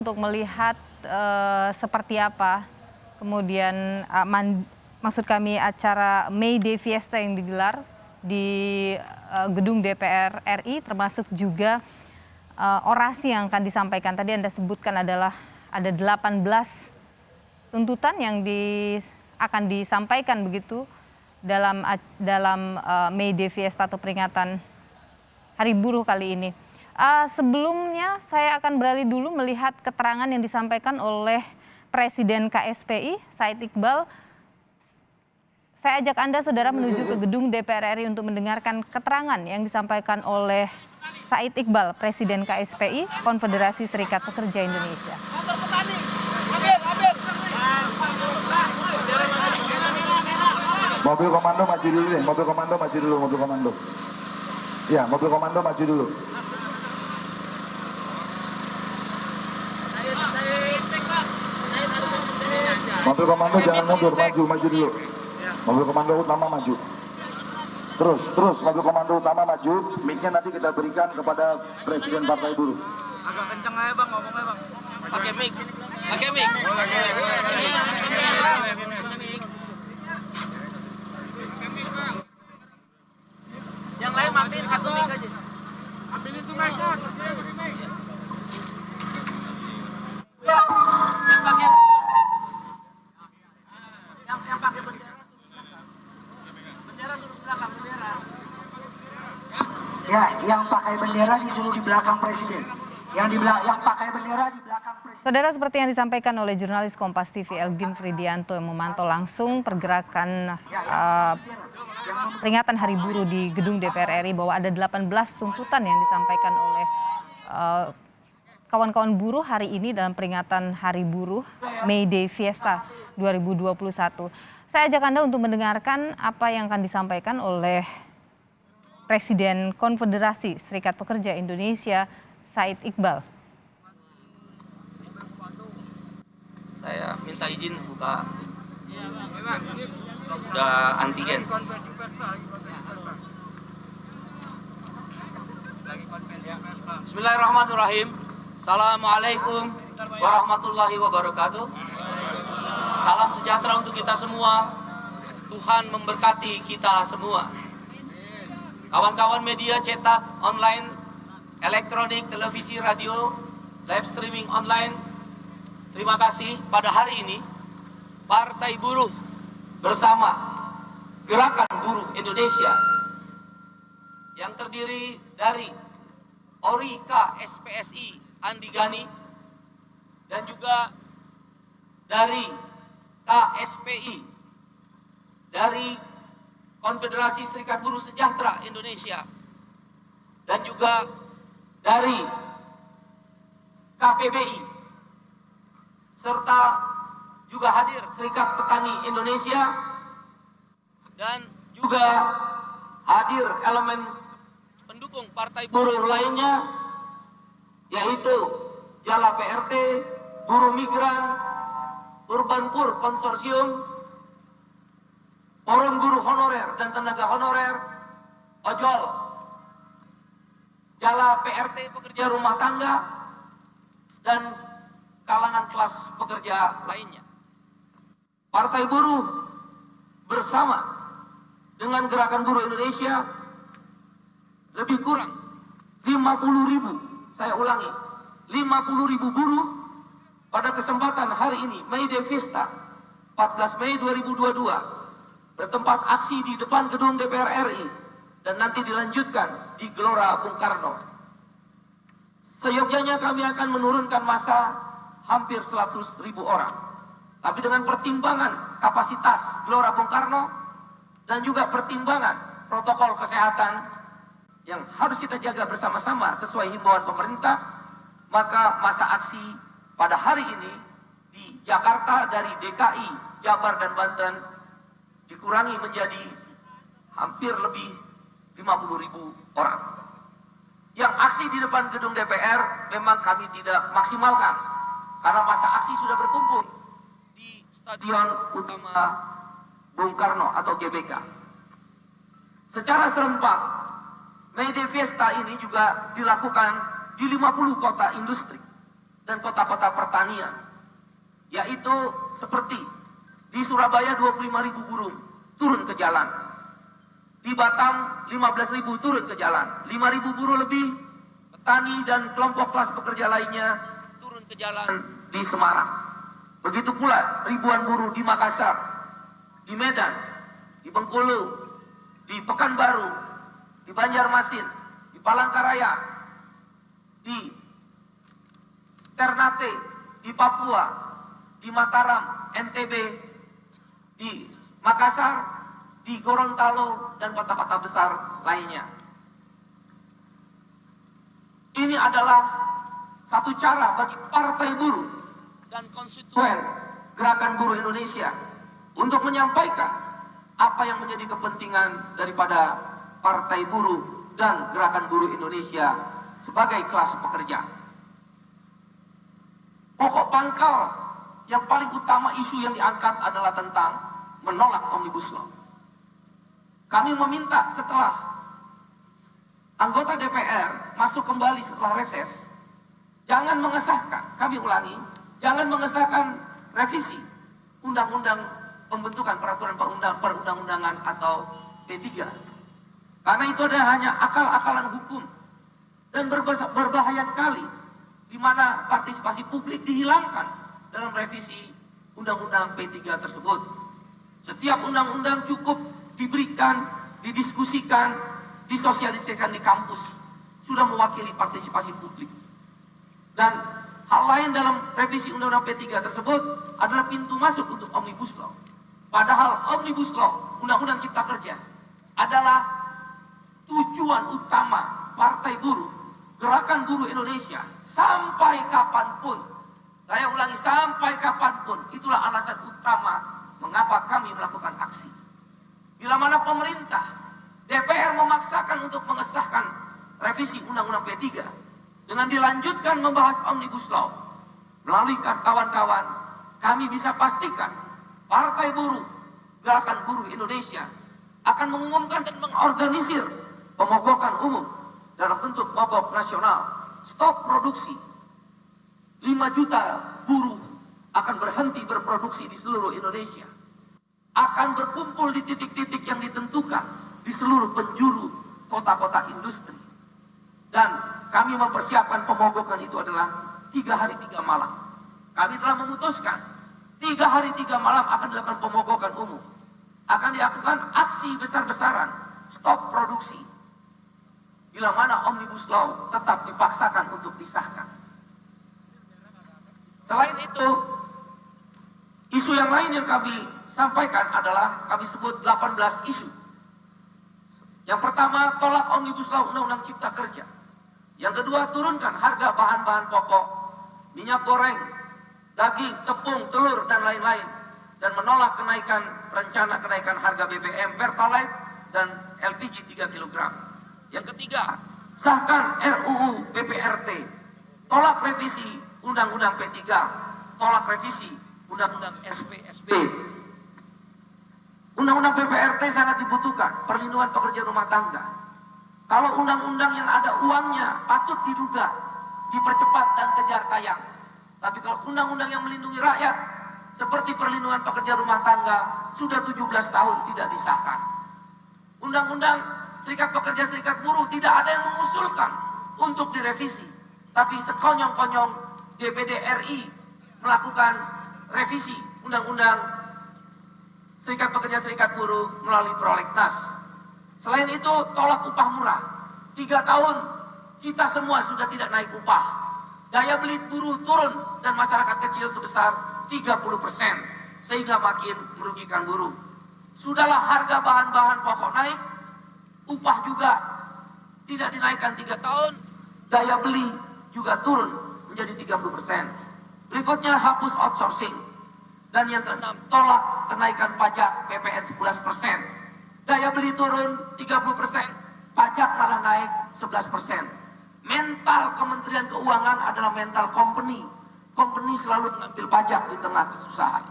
Untuk melihat seperti apa kemudian maksud kami acara May Day Fiesta yang digelar di gedung DPR RI, termasuk juga orasi yang akan disampaikan. Tadi Anda sebutkan adalah ada 18 tuntutan yang akan disampaikan begitu dalam May Day Fiesta atau peringatan Hari Buruh kali ini. Sebelumnya saya akan beralih dulu melihat keterangan yang disampaikan oleh Presiden KSPI, Said Iqbal. Saya ajak Anda, saudara, menuju ke gedung DPR RI untuk mendengarkan keterangan yang disampaikan oleh Said Iqbal, Presiden KSPI, Konfederasi Serikat Pekerja Indonesia. Mobil komando maju dulu deh, mobil komando maju dulu, mobil komando. Ya, mobil komando maju dulu. Mobil komando jangan mundur, maju dulu. Mobil komando utama maju. Terus mobil komando utama maju. Mic-nya nanti kita berikan kepada Presiden Partai Buruh. Agak kencang aja bang, ngomongnya bang. Pakai mic. Yang lain matiin satu mic aja. Ambil itu mic kan. Yang pakai bendera suruh belakang bendera. Ya, yang pakai bendera disuruh di belakang presiden. Yang pakai bendera di belakang presiden. Saudara, seperti yang disampaikan oleh jurnalis Kompas TV Elgin Fridianto yang memantau langsung pergerakan peringatan Hari Buruh di gedung DPR RI, bahwa ada 18 tuntutan yang disampaikan oleh kawan-kawan buruh hari ini dalam peringatan Hari Buruh May Day Fiesta 2021. Saya ajak Anda untuk mendengarkan apa yang akan disampaikan oleh Presiden Konfederasi Serikat Pekerja Indonesia, Said Iqbal. Saya minta izin buka udah antigen. Bismillahirrahmanirrahim. Assalamualaikum warahmatullahi wabarakatuh. Salam sejahtera untuk kita semua. Tuhan memberkati kita semua. Kawan-kawan media cetak, online, elektronik, televisi, radio, live streaming online, terima kasih. Pada hari ini, Partai Buruh bersama Gerakan Buruh Indonesia yang terdiri dari Orika SPSI Andi Gani dan juga dari KSPI, dari Konfederasi Serikat Buruh Sejahtera Indonesia, dan juga dari KPBI, serta juga hadir Serikat Petani Indonesia, dan juga hadir elemen pendukung Partai Buruh lainnya, yaitu Jala PRT, Buruh Migran, Urban Pur Konsorsium, Forum Guru Honorer dan Tenaga Honorer, Ojol, Jala PRT Pekerja Rumah Tangga, dan kalangan kelas pekerja lainnya. Partai Buruh bersama dengan Gerakan Buruh Indonesia lebih kurang 50.000, saya ulangi, 50.000 buruh pada kesempatan hari ini, May Day Fiesta 14 Mei 2022, bertempat aksi di depan gedung DPR RI dan nanti dilanjutkan di Gelora Bung Karno. Seyogyanya kami akan menurunkan massa hampir 100.000 orang. Tapi dengan pertimbangan kapasitas Gelora Bung Karno dan juga pertimbangan protokol kesehatan yang harus kita jaga bersama-sama sesuai himbauan pemerintah, maka massa aksi pada hari ini di Jakarta dari DKI, Jabar, dan Banten dikurangi menjadi hampir lebih 50.000 orang. Yang aksi di depan gedung DPR memang kami tidak maksimalkan karena masa aksi sudah berkumpul di Stadion Utama Bung Karno atau GBK. Secara serempak, May Day Fiesta ini juga dilakukan di 50 kota industri dan kota-kota pertanian, yaitu seperti di Surabaya 25.000 buruh turun ke jalan, di Batam 15.000 turun ke jalan, 5.000 buruh lebih petani dan kelompok kelas pekerja lainnya turun ke jalan di Semarang. Begitu pula ribuan buruh di Makassar, di Medan, di Bengkulu, di Pekanbaru, di Banjarmasin, di Palangkaraya, di Ternate, di Papua, di Mataram, NTB, di Makassar, di Gorontalo, dan kota-kota besar lainnya. Ini adalah satu cara bagi partai buruh dan konstituen Gerakan Buruh Indonesia untuk menyampaikan apa yang menjadi kepentingan daripada partai buruh dan Gerakan Buruh Indonesia sebagai kelas pekerja. Pokok pangkal yang paling utama isu yang diangkat adalah tentang menolak Omnibus Law. Kami meminta setelah anggota DPR masuk kembali setelah reses, jangan mengesahkan, kami ulangi, jangan mengesahkan revisi Undang-Undang Pembentukan Peraturan Perundang-undangan atau P3. Karena itu adalah hanya akal-akalan hukum dan berbahaya sekali, di mana partisipasi publik dihilangkan dalam revisi Undang-Undang P3 tersebut. Setiap undang-undang cukup diberikan, didiskusikan, disosialisasikan di kampus, sudah mewakili partisipasi publik. Dan hal lain dalam revisi Undang-Undang P3 tersebut adalah pintu masuk untuk Omnibus Law. Padahal Omnibus Law, Undang-Undang Cipta Kerja, adalah tujuan utama partai buruh, Gerakan Buruh Indonesia, sampai kapanpun. Saya ulangi, sampai kapanpun. Itulah alasan utama mengapa kami melakukan aksi. Bila mana pemerintah, DPR memaksakan untuk mengesahkan revisi Undang-Undang P3 dengan dilanjutkan membahas Omnibus Law melalui kawan-kawan, kami bisa pastikan Partai Buruh, Gerakan Buruh Indonesia akan mengumumkan dan mengorganisir pemogokan umum dalam bentuk mogok nasional, stop produksi. 5 juta buruh akan berhenti berproduksi di seluruh Indonesia, akan berkumpul di titik-titik yang ditentukan di seluruh penjuru kota-kota industri. Dan kami mempersiapkan pemogokan itu adalah 3 hari 3 malam. Kami telah memutuskan 3 hari 3 malam akan dilakukan pemogokan umum. Akan dilakukan aksi besar-besaran, stop produksi. Bila mana Omnibus Law tetap dipaksakan untuk disahkan. Selain itu, isu yang lain yang kami sampaikan adalah kami sebut 18 isu. Yang pertama, tolak Omnibus Law Undang-Undang Cipta Kerja. Yang kedua, turunkan harga bahan-bahan pokok, minyak goreng, daging, tepung, telur, dan lain-lain. Dan menolak rencana kenaikan harga BBM, Pertalite, dan LPG 3 kg. Yang ketiga, sahkan RUU PPRT, tolak revisi Undang-Undang P3, tolak revisi Undang-Undang SPSB. Undang-Undang PPRT sangat dibutuhkan, perlindungan pekerja rumah tangga. Kalau undang-undang yang ada uangnya patut diduga, dipercepat dan kejar tayang. Tapi kalau undang-undang yang melindungi rakyat, seperti perlindungan pekerja rumah tangga, sudah 17 tahun tidak disahkan. Undang-undang Serikat Pekerja Serikat Buruh tidak ada yang mengusulkan untuk direvisi. Tapi sekonyong-konyong DPD RI melakukan revisi Undang-Undang Serikat Pekerja Serikat Buruh melalui prolegnas. Selain itu, tolak upah murah. 3 tahun kita semua sudah tidak naik upah. Daya beli buruh turun dan masyarakat kecil sebesar 30%, sehingga makin merugikan buruh. Sudahlah harga bahan-bahan pokok naik, upah juga tidak dinaikkan 3 tahun, daya beli juga turun menjadi 30%. Berikutnya, hapus outsourcing. Dan yang keenam, tolak kenaikan pajak PPN 11%. Daya beli turun 30%, pajak malah naik 11%. Mental Kementerian Keuangan adalah mental company. Company selalu mengambil pajak di tengah kesusahan.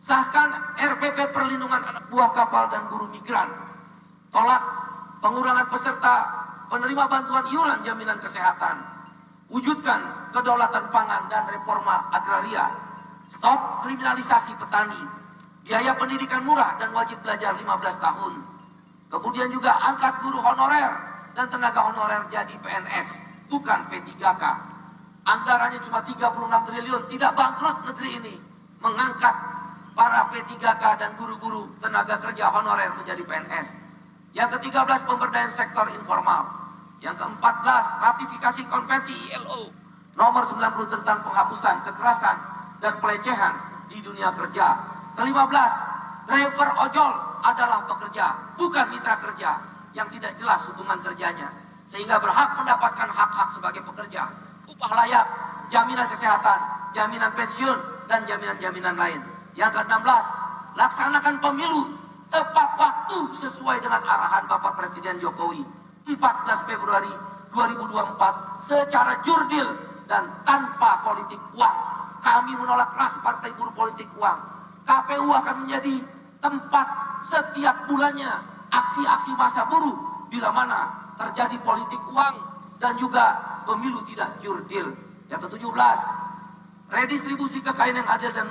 Sahkan RPP perlindungan anak buah kapal dan buruh migran. Tolak pengurangan peserta penerima bantuan iuran jaminan kesehatan. Wujudkan kedaulatan pangan dan reforma agraria. Stop kriminalisasi petani. Biaya pendidikan murah dan wajib belajar 15 tahun. Kemudian juga angkat guru honorer dan tenaga honorer jadi PNS, bukan P3K. Anggarannya cuma 36 triliun, tidak bangkrut negeri ini. Mengangkat para P3K dan guru-guru tenaga kerja honorer menjadi PNS. Yang ke-13, pemberdayaan sektor informal. Yang ke-14, ratifikasi konvensi ILO nomor 90 tentang penghapusan kekerasan dan pelecehan di dunia kerja. Ke-15, driver ojol adalah pekerja, bukan mitra kerja yang tidak jelas hubungan kerjanya, sehingga berhak mendapatkan hak-hak sebagai pekerja, upah layak, jaminan kesehatan, jaminan pensiun, dan jaminan-jaminan lain. Yang ke-16, laksanakan pemilu tepat waktu sesuai dengan arahan Bapak Presiden Jokowi. 14 Februari 2024 secara jurdil dan tanpa politik uang. Kami menolak keras partai buruh politik uang. KPU akan menjadi tempat setiap bulannya aksi-aksi massa buruh bila mana terjadi politik uang dan juga pemilu tidak jurdil. Yang ke-17, redistribusi kekayaan yang adil dan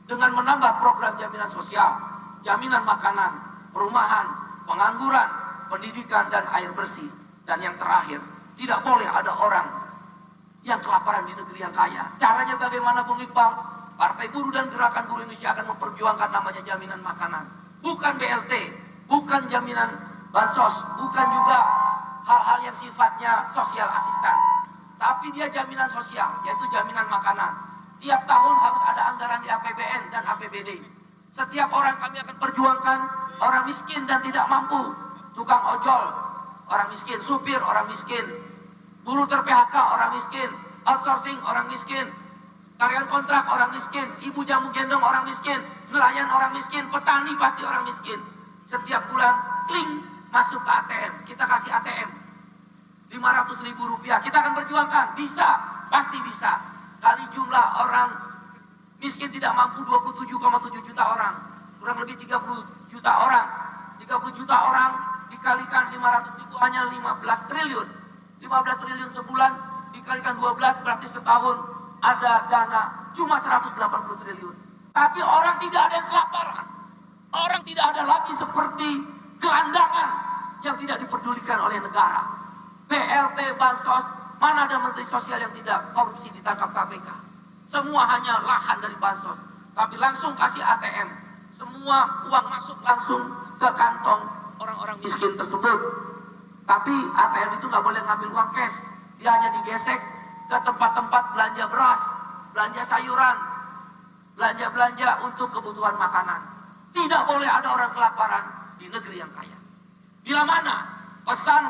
dengan menambah program jaminan sosial, jaminan makanan, perumahan, pengangguran, pendidikan, dan air bersih. Dan yang terakhir, tidak boleh ada orang yang kelaparan di negeri yang kaya. Caranya bagaimana, Bung Iqbal? Partai Buruh dan Gerakan Buruh Indonesia akan memperjuangkan namanya jaminan makanan. Bukan BLT, bukan jaminan bansos, bukan juga hal-hal yang sifatnya sosial asistan. Tapi dia jaminan sosial, yaitu jaminan makanan. Tiap tahun harus ada anggaran di APBN dan APBD. Setiap orang kami akan perjuangkan, orang miskin dan tidak mampu, tukang ojol, orang miskin, supir, orang miskin, buruh ter-PHK, orang miskin, outsourcing, orang miskin, karyawan kontrak, orang miskin, ibu jamu gendong, orang miskin, nelayan, orang miskin, petani pasti orang miskin. Setiap bulan, kling, masuk ke ATM, kita kasih ATM, 500.000 rupiah, kita akan perjuangkan, bisa, pasti bisa. Kali jumlah orang miskin tidak mampu 27,7 juta orang, kurang lebih 30 juta orang, 30 juta orang dikalikan 500.000 hanya 15 triliun. 15 triliun sebulan dikalikan 12 berarti setahun ada dana cuma 180 triliun. Tapi orang tidak ada yang kelaparan. Orang tidak ada lagi seperti gelandangan yang tidak diperdulikan oleh negara. BLT, bansos, mana ada menteri sosial yang tidak korupsi ditangkap KPK. Semua hanya lahan dari bansos. Tapi langsung kasih ATM. Semua uang masuk langsung ke kantong orang-orang miskin tersebut. Tapi ATM itu nggak boleh ngambil uang cash. Dia hanya digesek ke tempat-tempat belanja beras, belanja sayuran, belanja-belanja untuk kebutuhan makanan. Tidak boleh ada orang kelaparan di negeri yang kaya. Bila mana pesan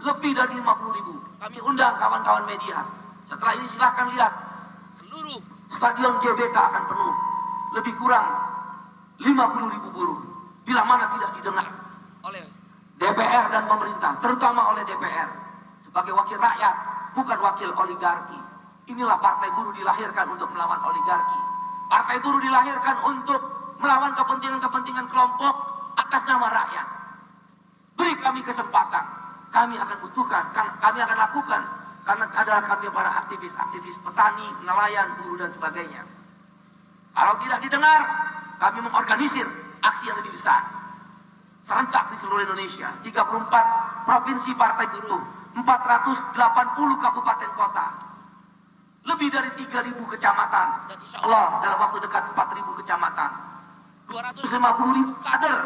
lebih dari 50.000, kami undang kawan-kawan media. Setelah ini silahkan lihat, seluruh stadion GBK akan penuh. Lebih kurang 50.000 buruh. Bila mana tidak didengar oleh DPR dan pemerintah, terutama oleh DPR sebagai wakil rakyat, bukan wakil oligarki. Inilah partai buruh dilahirkan untuk melawan oligarki. Partai buruh dilahirkan untuk melawan kepentingan-kepentingan kelompok atas nama rakyat. Beri kami kesempatan, kami akan butuhkan, kami akan lakukan, karena adalah kami para aktivis petani, nelayan, buruh dan sebagainya. Kalau tidak didengar, kami mengorganisir aksi yang lebih besar. Serentak di seluruh Indonesia, 34 provinsi partai buruh, 480 kabupaten kota, lebih dari 3.000 kecamatan, dan insya Allah dalam waktu dekat 4.000 kecamatan, 250.000 kader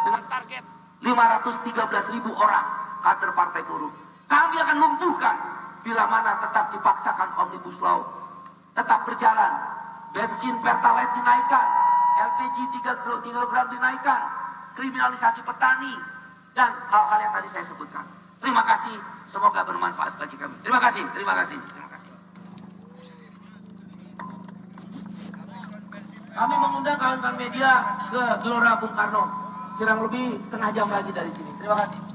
dengan target 513.000 orang kader partai buruh. Kami akan lumpuhkan bila mana tetap dipaksakan Omnibus Law tetap berjalan, bensin Pertalite dinaikkan, LPG 3 kg dinaikkan, kriminalisasi petani, dan hal-hal yang tadi saya sebutkan. Terima kasih, semoga bermanfaat bagi kami. Terima kasih, terima kasih, terima kasih. Kami mengundang kawan-kawan media ke Gelora Bung Karno, kurang lebih setengah jam lagi dari sini. Terima kasih.